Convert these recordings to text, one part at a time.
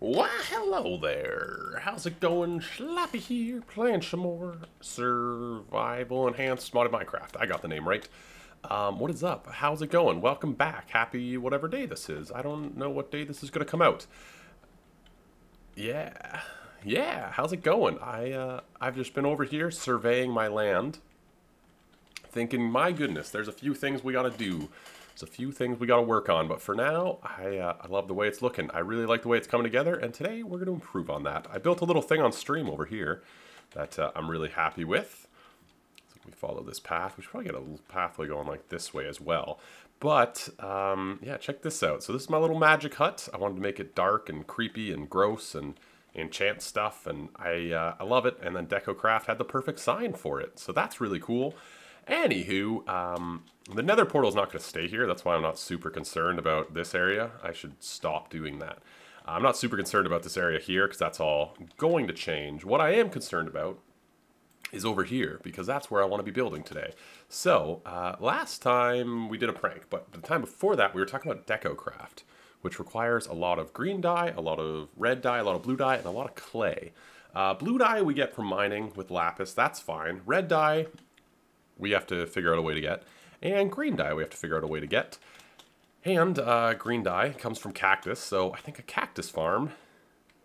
Why, hello there. How's it going? Slappy here, playing some more Survival Enhanced Modded Minecraft. I got the name right. What is up? How's it going? Welcome back. Happy whatever day this is. I don't know what day this is going to come out. Yeah. How's it going? I've just been over here surveying my land, thinking, my goodness, there's a few things we got to do. There's a few things we got to work on, but for now, I love the way it's looking. I really like the way it's coming together, and today we're going to improve on that. I built a little thing on stream over here that I'm really happy with. So we follow this path. We should probably get a little pathway going like this way as well. But, yeah, check this out. So this is my little magic hut. I wanted to make it dark and creepy and gross and enchant stuff, and I love it. And then DecoCraft had the perfect sign for it, so that's really cool. Anywho, the nether portal is not going to stay here. That's why I'm not super concerned about this area. I should stop doing that. I'm not super concerned about this area here because that's all going to change. What I am concerned about is over here because that's where I want to be building today. So, last time we did a prank, but the time before that we were talking about DecoCraft, which requires a lot of green dye, a lot of red dye, a lot of blue dye, and a lot of clay. Blue dye we get from mining with lapis. That's fine. Red dye we have to figure out a way to get. And green dye we have to figure out a way to get. And green dye comes from cactus, so I think a cactus farm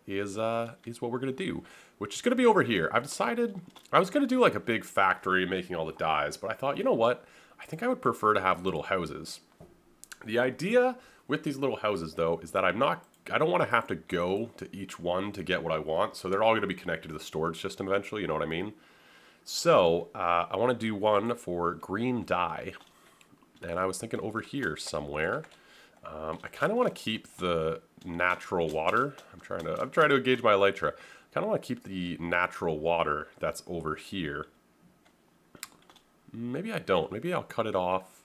is what we're going to do, which is going to be over here. I've decided I was going to do like a big factory making all the dyes, but I thought, you know what? I think I would prefer to have little houses. The idea with these little houses, though, is that I don't want to have to go to each one to get what I want, so they're all going to be connected to the storage system eventually, you know what I mean? So, I want to do one for green dye, and I was thinking over here somewhere. I kind of want to keep the natural water. I'm trying to engage my elytra. I kind of want to keep the natural water that's over here. Maybe I don't. Maybe I'll cut it off.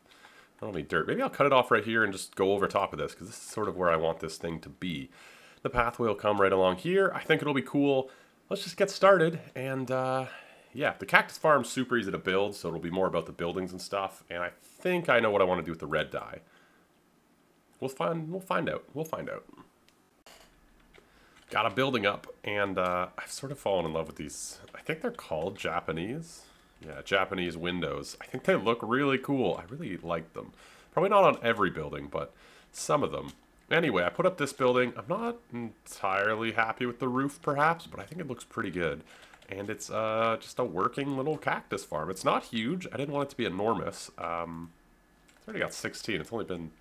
I don't need dirt. Maybe I'll cut it off right here and just go over top of this, because this is sort of where I want this thing to be. The pathway will come right along here. I think it'll be cool. Let's just get started, and yeah, the cactus farm's super easy to build, so it'll be more about the buildings and stuff. And I think I know what I want to do with the red dye. We'll find out. Got a building up, and I've sort of fallen in love with these. I think they're called Japanese. Yeah, Japanese windows. I think they look really cool. I really like them. Probably not on every building, but some of them. Anyway, I put up this building. I'm not entirely happy with the roof, perhaps, but I think it looks pretty good. And it's just a working little cactus farm. It's not huge. I didn't want it to be enormous. It's already got 16. It's only been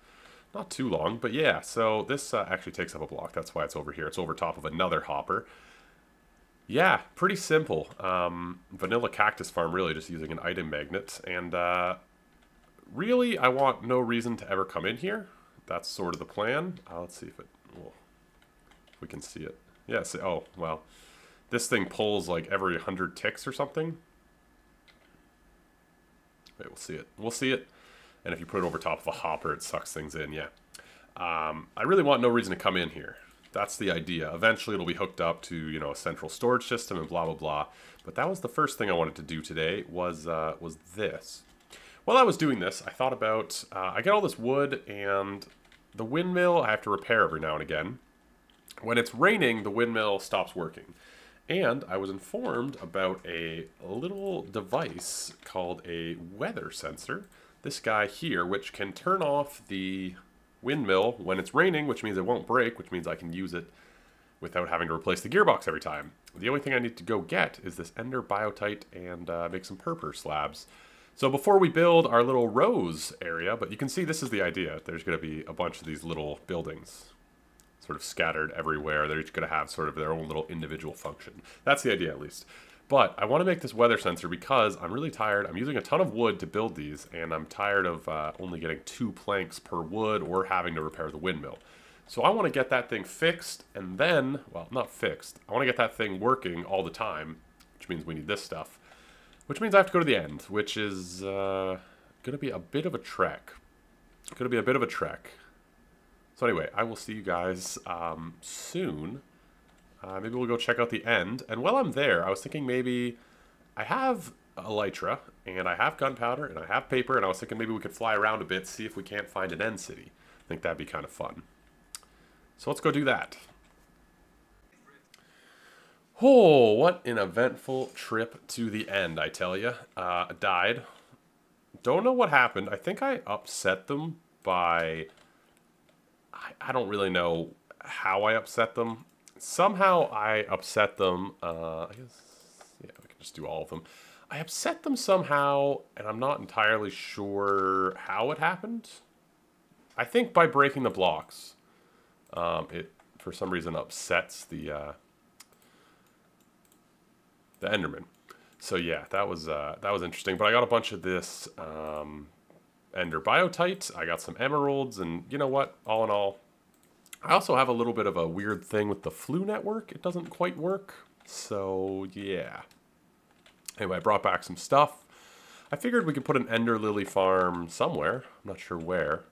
not too long. But yeah, so this actually takes up a block. That's why it's over here. It's over top of another hopper. Yeah, pretty simple. Vanilla cactus farm, really, just using an item magnet. And really, I want no reason to ever come in here. That's sort of the plan. Let's see if we can see it. Yeah, see, oh, well. This thing pulls like every 100 ticks or something. Wait, we'll see it. We'll see it. And if you put it over top of a hopper, it sucks things in, yeah. I really want no reason to come in here. That's the idea. Eventually it'll be hooked up to, you know, a central storage system and blah, blah, blah. But that was the first thing I wanted to do today was this. While I was doing this, I thought about, I get all this wood, and the windmill I have to repair every now and again. When it's raining, the windmill stops working. And I was informed about a little device called a weather sensor. This guy here, which can turn off the windmill when it's raining, which means it won't break, which means I can use it without having to replace the gearbox every time. The only thing I need to go get is this ender biotite and make some purpur slabs. So before we build our little rose area, but you can see this is the idea. There's going to be a bunch of these little buildings sort of scattered everywhere. They're each going to have sort of their own little individual function. That's the idea, at least. But I want to make this weather sensor because I'm really tired. I'm using a ton of wood to build these, and I'm tired of only getting 2 planks per wood or having to repair the windmill. So I want to get that thing fixed, and then, well, not fixed. I want to get that thing working all the time, which means we need this stuff. Which means I have to go to the end, which is going to be a bit of a trek. It's going to be a bit of a trek. So anyway, I will see you guys soon. Maybe we'll go check out the end. And while I'm there, I was thinking maybe I have elytra, and I have gunpowder, and I have paper, and I was thinking maybe we could fly around a bit, see if we can't find an end city. I think that'd be kind of fun. So let's go do that. Oh, what an eventful trip to the end, I tell you. Died. Don't know what happened. I think I upset them by... I don't really know how I upset them. Somehow I upset them. I guess, yeah, we can just do all of them. I upset them somehow, and I'm not entirely sure how it happened. I think by breaking the blocks, it for some reason upsets the Enderman. So yeah, that was interesting. But I got a bunch of this Ender Biotite. I got some emeralds, and you know what? All in all, I also have a little bit of a weird thing with the flu network. It doesn't quite work. So yeah. Anyway, I brought back some stuff. I figured we could put an Ender Lily farm somewhere. I'm not sure where.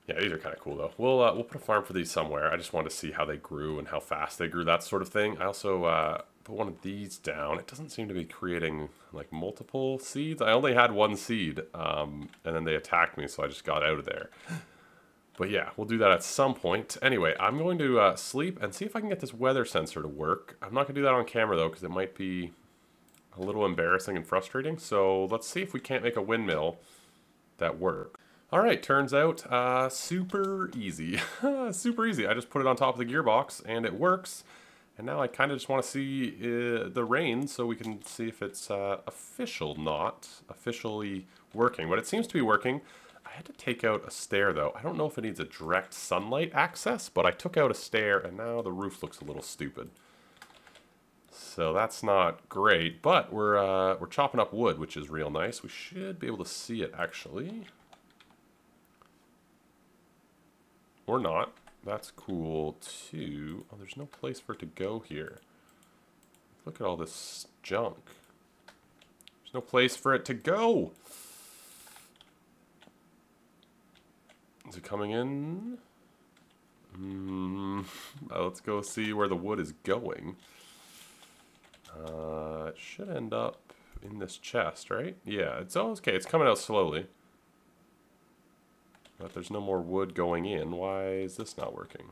Yeah, these are kind of cool though. We'll put a farm for these somewhere. I just wanted to see how they grew and how fast they grew, that sort of thing. I also put one of these down. It doesn't seem to be creating like multiple seeds. I only had one seed, and then they attacked me, so I just got out of there. But yeah, we'll do that at some point. Anyway, I'm going to sleep and see if I can get this weather sensor to work. I'm not going to do that on camera though, because it might be a little embarrassing and frustrating. So let's see if we can't make a windmill that works. All right, turns out super easy. Super easy. I just put it on top of the gearbox and it works. And now I kind of just want to see the rain so we can see if it's not officially working. But it seems to be working. I had to take out a stair though. I don't know if it needs a direct sunlight access, but I took out a stair and now the roof looks a little stupid. So that's not great, but we're chopping up wood, which is real nice. We should be able to see it actually. Or not. That's cool too. Oh, there's no place for it to go here. Look at all this junk. There's no place for it to go. Is it coming in? Let's go see where the wood is going. It should end up in this chest, right? Yeah, it's okay. It's coming out slowly. But there's no more wood going in. Why is this not working?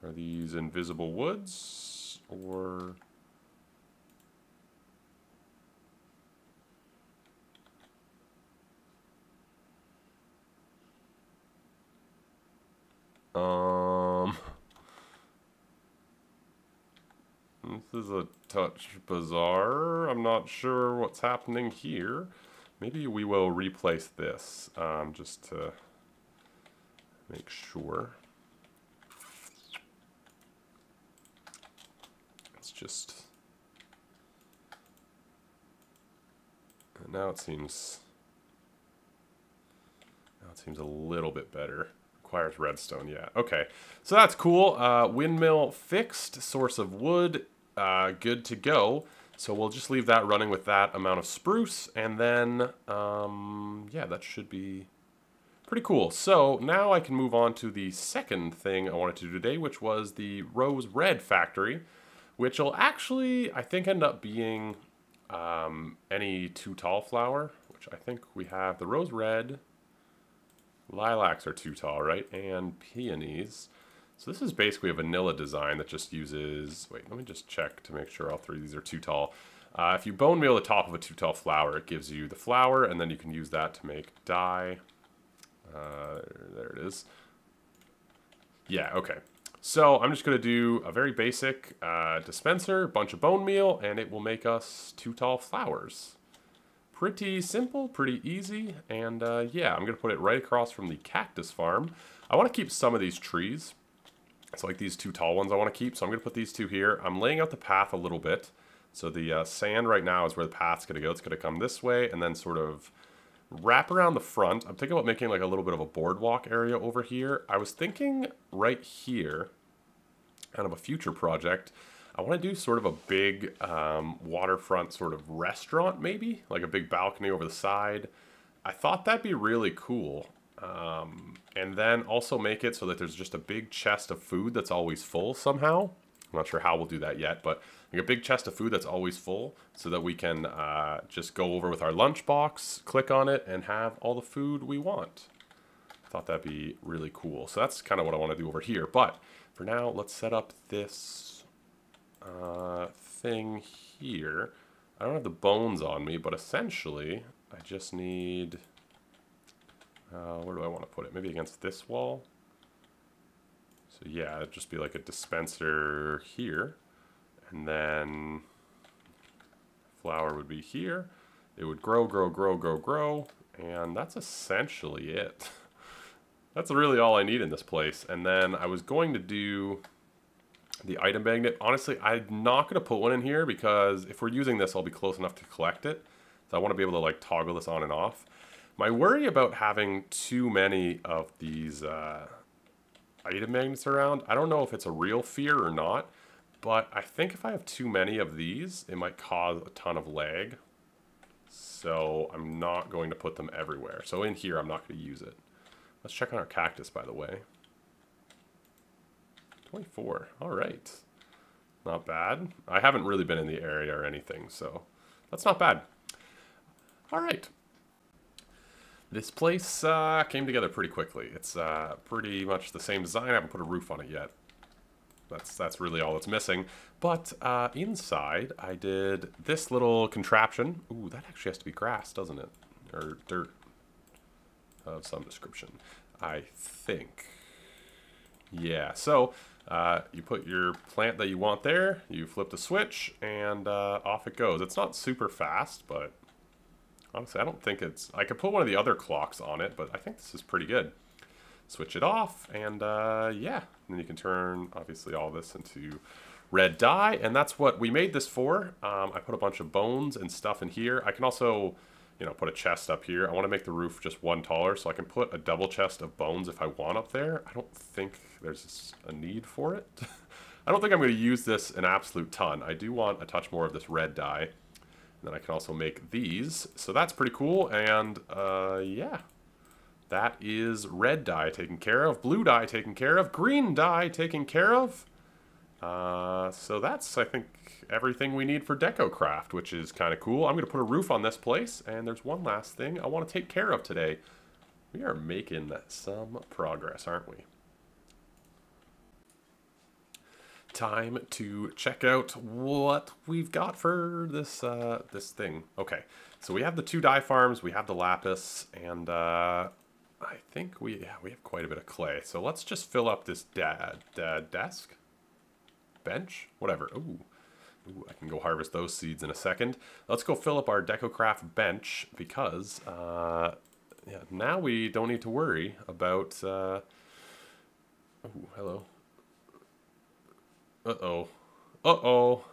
Are these invisible woods? Or... This is a touch bizarre. I'm not sure what's happening here. Maybe we will replace this, just to make sure. It's just... Now it seems a little bit better. Requires redstone, yeah. Okay, so that's cool. Windmill fixed, source of wood, good to go. So we'll just leave that running with that amount of spruce, and then, yeah, that should be pretty cool. So now I can move on to the second thing I wanted to do today, which was the rose red factory, which will actually, I think, end up being any too tall flower, which I think we have the rose red. Lilacs are too tall, right? And peonies. So this is basically a vanilla design that just uses... Wait, let me just check to make sure all three of these are too tall. If you bone meal the top of a too tall flower, it gives you the flower, and then you can use that to make dye. There it is. Yeah, okay. So I'm just going to do a very basic dispenser, bunch of bone meal, and it will make us too tall flowers. Pretty simple, pretty easy, and yeah, I'm going to put it right across from the cactus farm. I want to keep some of these trees. It's like these two tall ones I want to keep, so I'm going to put these two here. I'm laying out the path a little bit. So the sand right now is where the path's going to go. It's going to come this way and then sort of wrap around the front. I'm thinking about making like a little bit of a boardwalk area over here. I was thinking right here, kind of a future project, I want to do sort of a big waterfront sort of restaurant maybe, like a big balcony over the side. I thought that'd be really cool. And then also make it so that there's just a big chest of food that's always full somehow. I'm not sure how we'll do that yet, but like a big chest of food that's always full so that we can just go over with our lunchbox, click on it, and have all the food we want. Thought that'd be really cool. So that's kind of what I want to do over here. But for now, let's set up this thing here. I don't have the bones on me, but essentially I just need, where do I want to put it? Maybe against this wall. So yeah, it'd just be like a dispenser here, and then flower would be here. It would grow, grow, grow, grow, grow, and that's essentially it. That's really all I need in this place. And then I was going to do the item magnet. Honestly, I'm not going to put one in here because if we're using this, I'll be close enough to collect it. So I want to be able to like toggle this on and off. My worry about having too many of these item magnets around, I don't know if it's a real fear or not, but I think if I have too many of these, it might cause a ton of lag. So I'm not going to put them everywhere. So in here, I'm not going to use it. Let's check on our cactus, by the way. 24. All right. Not bad. I haven't really been in the area or anything, so that's not bad. All right. This place came together pretty quickly. It's pretty much the same design. I haven't put a roof on it yet. That's really all that's missing. But inside, I did this little contraption. Ooh, that actually has to be grass, doesn't it? Or dirt of some description, I think. Yeah, so you put your plant that you want there, you flip the switch, and off it goes. It's not super fast, but honestly, I don't think it's... I could put one of the other clocks on it, but I think this is pretty good. Switch it off, and yeah. And then you can turn, obviously, all this into red dye, and that's what we made this for. I put a bunch of bones and stuff in here. I can also, you know, put a chest up here. I want to make the roof just one taller, so I can put a double chest of bones if I want up there. I don't think there's a need for it. I don't think I'm going to use this an absolute ton. I do want a touch more of this red dye. And then I can also make these. So that's pretty cool. And yeah, that is red dye taken care of, blue dye taken care of, green dye taken care of. So that's, I think, everything we need for DecoCraft, which is kind of cool. I'm going to put a roof on this place. And there's one last thing I want to take care of today. We are making some progress, aren't we? Time to check out what we've got for this this thing. Okay, so we have the 2 dye farms, we have the lapis, and I think we have quite a bit of clay. So let's just fill up this desk, bench, whatever. Ooh, I can go harvest those seeds in a second. Let's go fill up our DecoCraft bench because yeah, now we don't need to worry about. Oh, hello. Uh-oh. Uh-oh.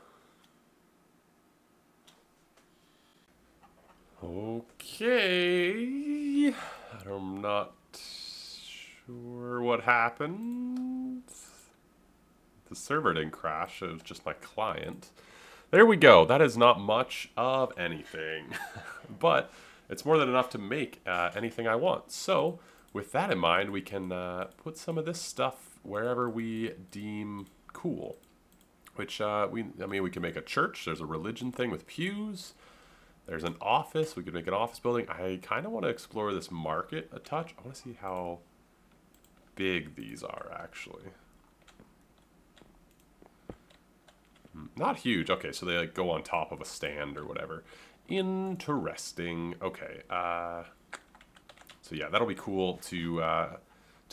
Okay. I'm not sure what happened. The server didn't crash. It was just my client. There we go. That is not much of anything. But it's more than enough to make anything I want. So, with that in mind, we can put some of this stuff wherever we deem cool, which I mean, we can make a church. There's a religion thing with pews. There's an office. We could make an office building. I kind of want to explore this market a touch. I want to see how big these are, actually. Not huge. Okay, so they like go on top of a stand or whatever. Interesting. Okay. So yeah, that'll be cool to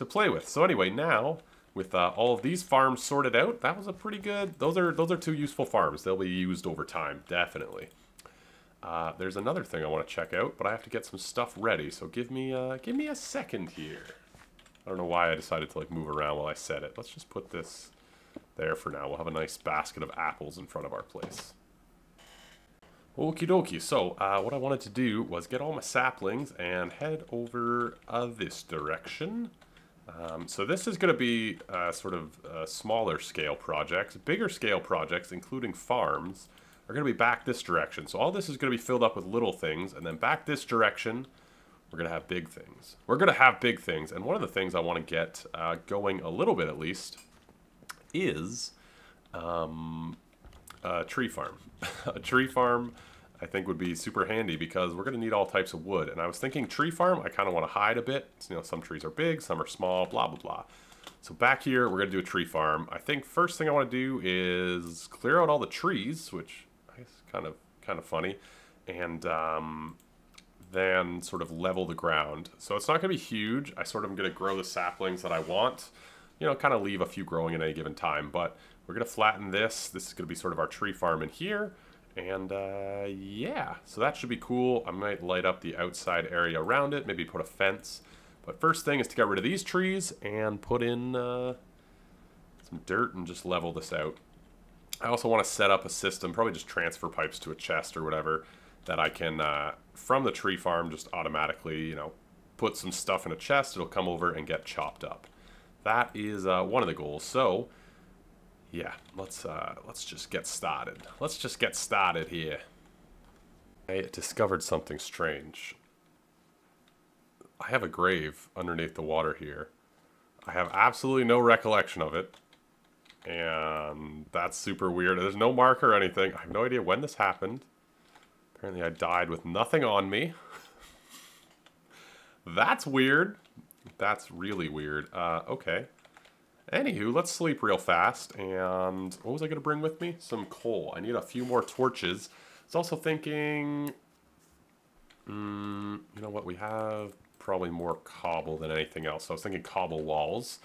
play with. So anyway, now, with all of these farms sorted out, that was a pretty good... Those are 2 useful farms. They'll be used over time, definitely. There's another thing I want to check out, but I have to get some stuff ready. So give me a second here. I don't know why I decided to like move around while I said it. Let's just put this there for now. We'll have a nice basket of apples in front of our place. Okie dokie. So what I wanted to do was get all my saplings and head over this direction. So this is going to be sort of smaller scale projects. Bigger scale projects, including farms, are going to be back this direction. So all this is going to be filled up with little things, and then back this direction, we're going to have big things. We're going to have big things, and one of the things I want to get going a little bit at least is a tree farm. A tree farm I think would be super handy because we're going to need all types of wood. And I was thinking tree farm, I kind of want to hide a bit. You know, some trees are big, some are small, blah, blah, blah. So back here, we're going to do a tree farm. I think first thing I want to do is clear out all the trees, which I guess is kind of funny. And then sort of level the ground. So it's not going to be huge. I sort of am going to grow the saplings that I want. You know, kind of leave a few growing at any given time. But we're going to flatten this. This is going to be sort of our tree farm in here. And yeah, so that should be cool. I might light up the outside area around it, maybe put a fence. But first thing is to get rid of these trees and put in some dirt and just level this out. I also want to set up a system, probably just transfer pipes to a chest or whatever, that I can, from the tree farm, just automatically, you know, put some stuff in a chest. It'll come over and get chopped up. That is one of the goals. So yeah, let's just get started. Let's just get started here. I discovered something strange. I have a grave underneath the water here. I have absolutely no recollection of it. And that's super weird. There's no mark or anything. I have no idea when this happened. Apparently I died with nothing on me. That's weird. That's really weird. Okay. Anywho, let's sleep real fast. And what was I going to bring with me? Some coal. I need a few more torches. I was also thinking, you know what, we have probably more cobble than anything else. So I was thinking cobble walls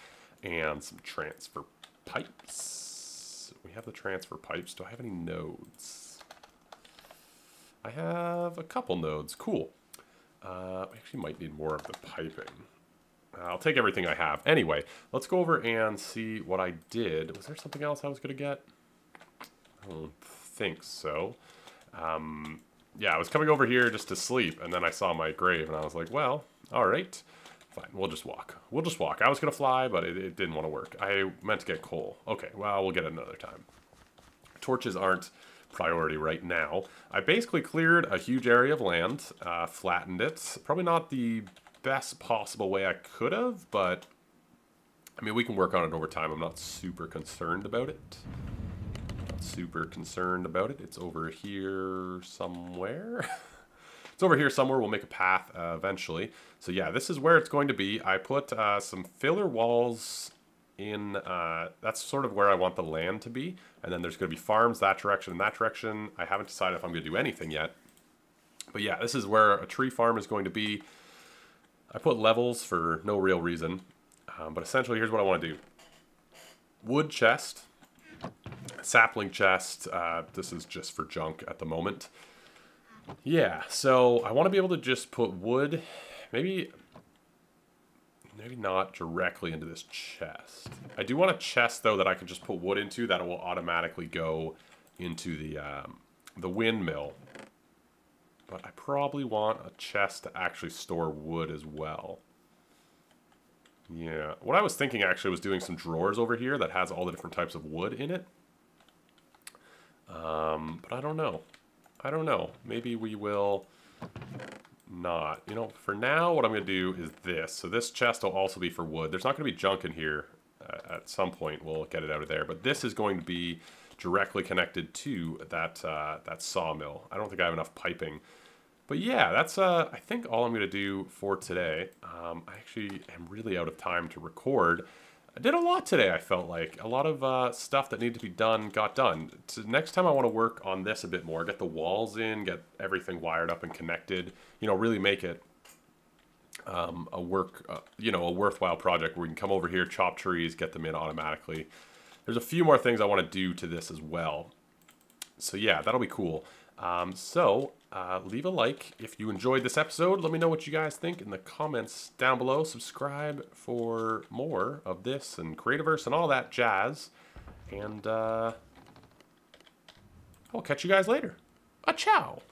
and some transfer pipes. We have the transfer pipes. Do I have any nodes? I have a couple nodes. Cool. We actually might need more of the piping. I'll take everything I have. Anyway, let's go over and see what I did. Was there something else I was going to get? I don't think so. Yeah, I was coming over here just to sleep, and then I saw my grave, and I was like, well, all right. Fine, we'll just walk. We'll just walk. I was going to fly, but it didn't want to work. I meant to get coal. Okay, well, we'll get it another time. Torches aren't priority right now. I basically cleared a huge area of land, flattened it. Probably not the best possible way I could have, but I mean, we can work on it over time. I'm not super concerned about it. Not super concerned about it. It's over here somewhere. It's over here somewhere. We'll make a path eventually. So yeah, this is where it's going to be. I put some filler walls in, that's sort of where I want the land to be. And then there's going to be farms that direction and that direction. I haven't decided if I'm going to do anything yet. But yeah, this is where a tree farm is going to be. I put levels for no real reason, but essentially here's what I want to do. Wood chest, sapling chest, this is just for junk at the moment. Yeah, so I want to be able to just put wood, maybe not directly into this chest. I do want a chest though that I can just put wood into that will automatically go into the windmill. But I probably want a chest to actually store wood as well. Yeah. What I was thinking actually was doing some drawers over here that has all the different types of wood in it. But I don't know. I don't know. Maybe we will not. You know, for now, what I'm going to do is this. So this chest will also be for wood. There's not going to be junk in here. At some point, we'll get it out of there. But this is going to be directly connected to that sawmill. I don't think I have enough piping. But yeah, that's I think all I'm going to do for today. I actually am really out of time to record. I did a lot today, I felt like. A lot of stuff that needed to be done got done. So next time I want to work on this a bit more, get the walls in, get everything wired up and connected. You know, really make it a worthwhile project where we can come over here, chop trees, get them in automatically. There's a few more things I want to do to this as well. So yeah, that'll be cool. Leave a like if you enjoyed this episode. Let me know what you guys think in the comments down below. Subscribe for more of this and Creativerse and all that jazz. And I'll catch you guys later. A ciao.